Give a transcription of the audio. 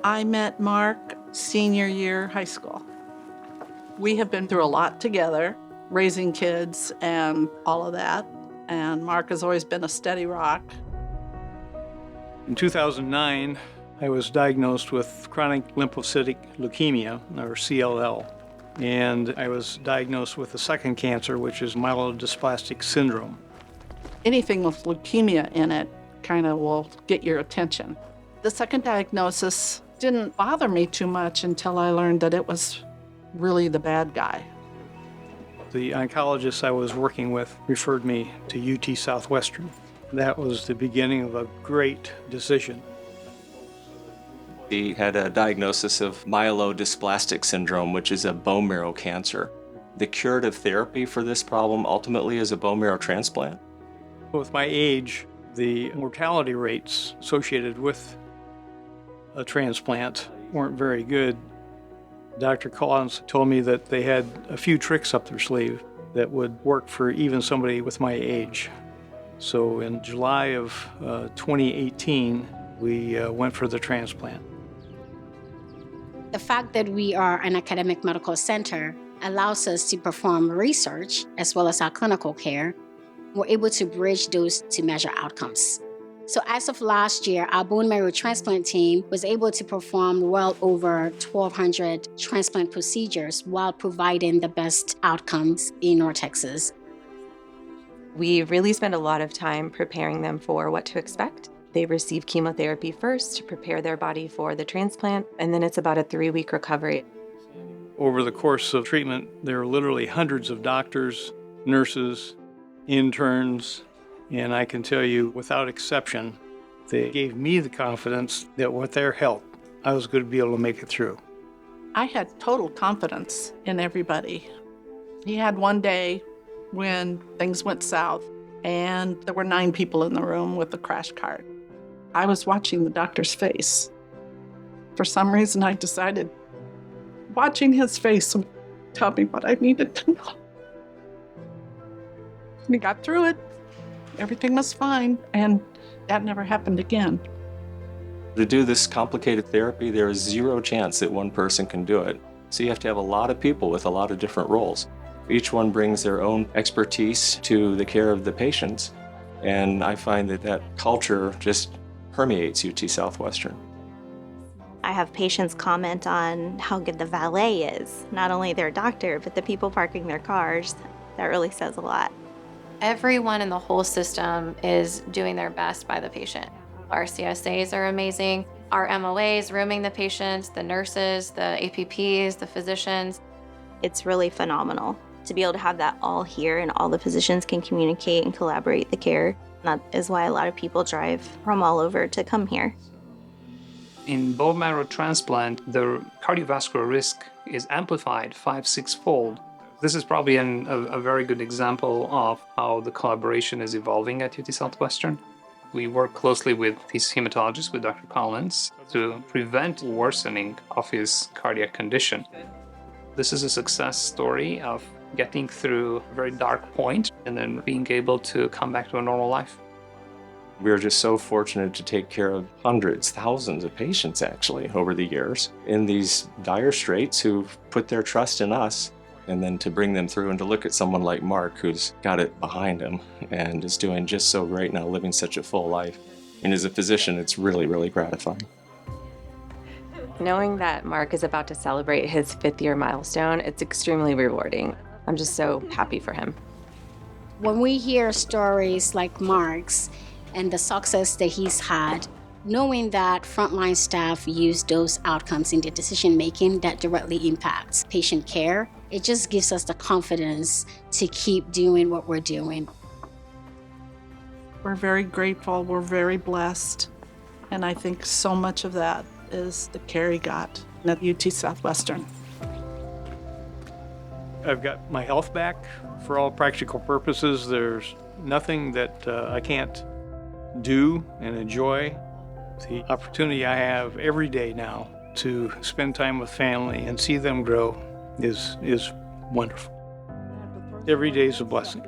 I met Mark senior year high school. We have been through a lot together, raising kids and all of that. And Mark has always been a steady rock. In 2009, I was diagnosed with chronic lymphocytic leukemia, or CLL, and I was diagnosed with a second cancer, which is myelodysplastic syndrome. Anything with leukemia in it kind of will get your attention. The second diagnosis didn't bother me too much until I learned that it was really the bad guy. The oncologist I was working with referred me to UT Southwestern. That was the beginning of a great decision. He had a diagnosis of myelodysplastic syndrome, which is a bone marrow cancer. The curative therapy for this problem ultimately is a bone marrow transplant. With my age, the mortality rates associated with a transplant weren't very good. Dr. Collins told me that they had a few tricks up their sleeve that would work for even somebody with my age. So in July of 2018, we went for the transplant. The fact that we are an academic medical center allows us to perform research as well as our clinical care. We're able to bridge those to measure outcomes. So as of last year, our bone marrow transplant team was able to perform well over 1,200 transplant procedures while providing the best outcomes in North Texas. We really spend a lot of time preparing them for what to expect. They receive chemotherapy first to prepare their body for the transplant, and then it's about a 3-week recovery. Over the course of treatment, there are literally hundreds of doctors, nurses, interns, and I can tell you without exception, they gave me the confidence that with their help, I was going to be able to make it through. I had total confidence in everybody. He had one day when things went south and there were 9 people in the room with the crash cart. I was watching the doctor's face. For some reason, I decided watching his face would tell me what I needed to know. We got through it. Everything was fine, and that never happened again. To do this complicated therapy, there is zero chance that one person can do it. So you have to have a lot of people with a lot of different roles. Each one brings their own expertise to the care of the patients, and I find that that culture just permeates UT Southwestern. I have patients comment on how good the valet is, not only their doctor, but the people parking their cars. That really says a lot. Everyone in the whole system is doing their best by the patient. Our CSAs are amazing. Our MOAs rooming the patients, the nurses, the APPs, the physicians. It's really phenomenal to be able to have that all here and all the physicians can communicate and collaborate the care. That is why a lot of people drive from all over to come here. In bone marrow transplant, the cardiovascular risk is amplified 5-6-fold. This is probably a very good example of how the collaboration is evolving at UT Southwestern. We work closely with his hematologist, with Dr. Collins, to prevent worsening of his cardiac condition. This is a success story of getting through a very dark point and then being able to come back to a normal life. We are just so fortunate to take care of hundreds, thousands of patients actually over the years in these dire straits who've put their trust in us, and then to bring them through and to look at someone like Mark who's got it behind him and is doing just so great now, living such a full life. And as a physician, it's really, really gratifying. Knowing that Mark is about to celebrate his 5th-year milestone, it's extremely rewarding. I'm just so happy for him. When we hear stories like Mark's and the success that he's had, knowing that frontline staff use those outcomes in their decision-making that directly impacts patient care, it just gives us the confidence to keep doing what we're doing. We're very grateful, we're very blessed, and I think so much of that is the care he got at UT Southwestern. I've got my health back for all practical purposes. There's nothing that I can't do and enjoy. The opportunity I have every day now to spend time with family and see them grow is wonderful. Every day is a blessing.